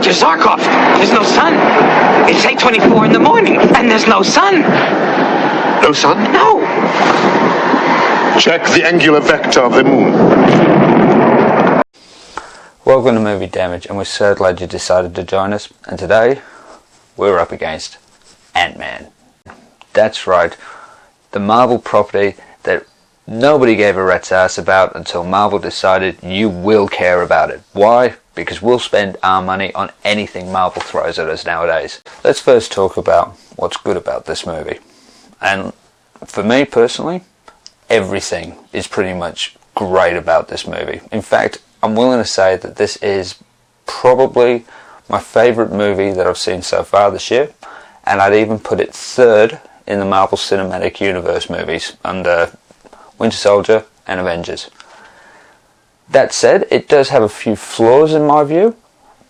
Dr. Zarkov, there's no sun. It's 8:24 in the morning, and there's no sun. No sun? No. Check the angular vector of the moon. Welcome to Movie Damage, and we're so glad you decided to join us. And today, we're up against Ant-Man. That's right, the Marvel property that nobody gave a rat's ass about until Marvel decided you will care about it. Why? Because we'll spend our money on anything Marvel throws at us nowadays. Let's first talk about what's good about this movie. And for me personally, everything is pretty much great about this movie. In fact, I'm willing to say that this is probably my favourite movie that I've seen so far this year, and I'd even put it third in the Marvel Cinematic Universe movies under Winter Soldier and Avengers. That said, it does have a few flaws in my view,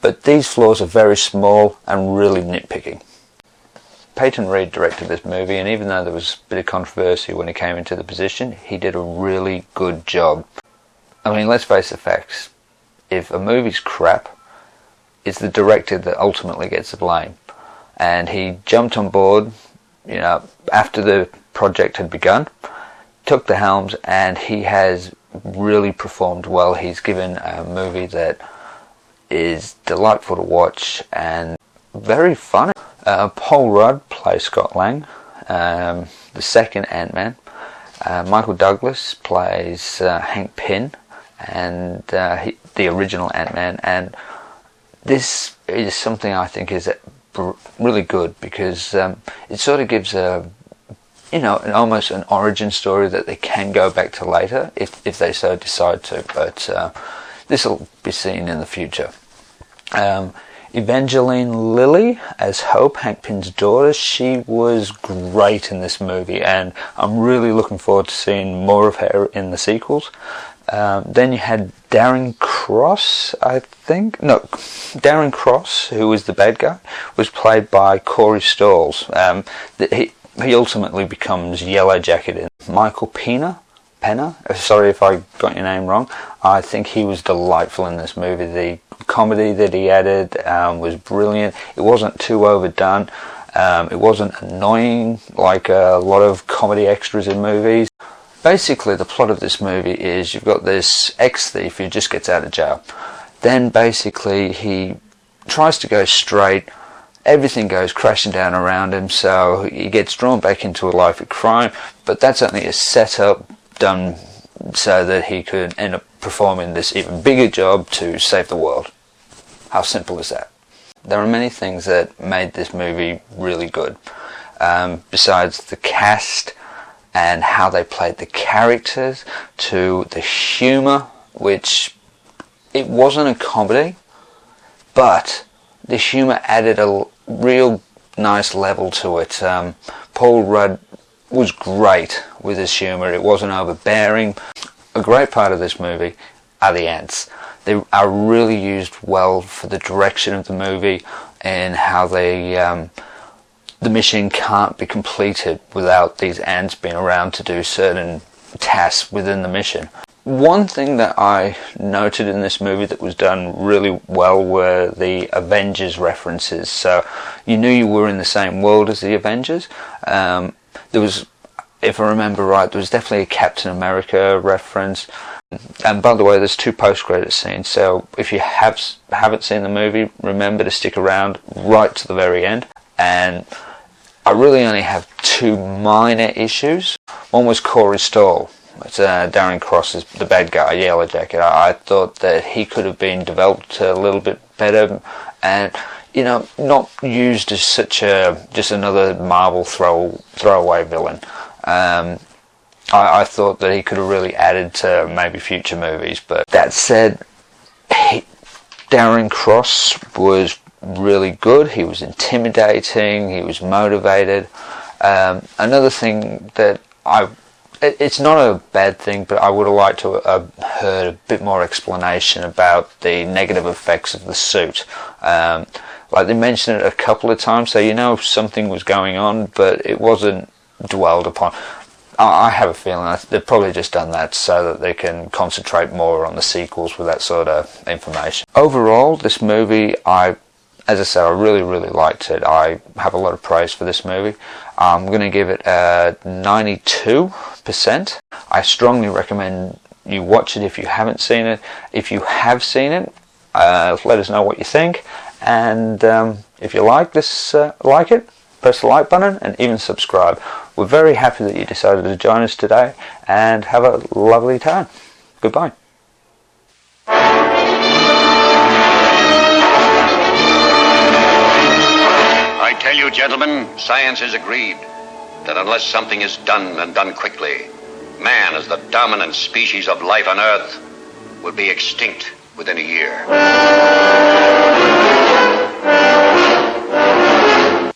but these flaws are very small and really nitpicking. Peyton Reed directed this movie, and even though there was a bit of controversy when he came into the position, he did a really good job. I mean, let's face the facts. If a movie's crap, it's the director that ultimately gets the blame. And he jumped on board, after the project had begun, took the helms, and he has really performed well. He's given a movie that is delightful to watch and very funny. Paul Rudd plays Scott Lang, the second Ant-Man. Michael Douglas plays Hank Pym, and the original Ant-Man. And this is something I think is really good because it sort of gives almost an origin story that they can go back to later if they so decide to, but this will be seen in the future. Evangeline Lilly as Hope, Hank Pym's daughter, she was great in this movie, and I'm really looking forward to seeing more of her in the sequels. Then you had Darren Cross, Darren Cross, who was the bad guy, was played by Corey Stoll. He ultimately becomes Yellow Jacket in Michael Pena, sorry if I got your name wrong. I think he was delightful in this movie. The comedy that he added was brilliant. It wasn't too overdone. It wasn't annoying like a lot of comedy extras in movies. Basically, the plot of this movie is you've got this ex-thief who just gets out of jail. Then basically he tries to go straight. Everything goes crashing down around him, so he gets drawn back into a life of crime, but that's only a setup done so that he could end up performing this even bigger job to save the world. How simple is that? There are many things that made this movie really good. Besides the cast and how they played the characters, to the humour, which it wasn't a comedy, but the humour added a real nice level to it. Paul Rudd was great with his humour. It wasn't overbearing. A great part of this movie are the ants. They are really used well for the direction of the movie and how the mission can't be completed without these ants being around to do certain tasks within the mission. One thing that I noted in this movie that was done really well were the Avengers references. So you knew you were in the same world as the Avengers. There was, if I remember right, there was definitely a Captain America reference. And by the way, there's 2 post-credit scenes. So if you haven't seen the movie, remember to stick around right to the very end. And I really only have 2 minor issues. One was Corey Stoll. It's Darren Cross is the bad guy, Yellow Jacket. I thought that he could have been developed a little bit better, and not used as just another Marvel throwaway villain. I thought that he could have really added to maybe future movies. But that said, Darren Cross was really good. He was intimidating. He was motivated. Another thing that it's not a bad thing, but I would have liked to have heard a bit more explanation about the negative effects of the suit. Like they mentioned it a couple of times, so something was going on, but it wasn't dwelled upon. I have a feeling they've probably just done that so that they can concentrate more on the sequels with that sort of information. Overall, this movie I as I said, I really liked it. I have a lot of praise for this movie. I'm going to give it a 92%. I strongly recommend you watch it if you haven't seen it. If you have seen it, let us know what you think. And if you like this, press the like button and even subscribe. We're very happy that you decided to join us today, and have a lovely time. Goodbye. I tell you, gentlemen, science has agreed that unless something is done and done quickly, man, as the dominant species of life on Earth, will be extinct within a year.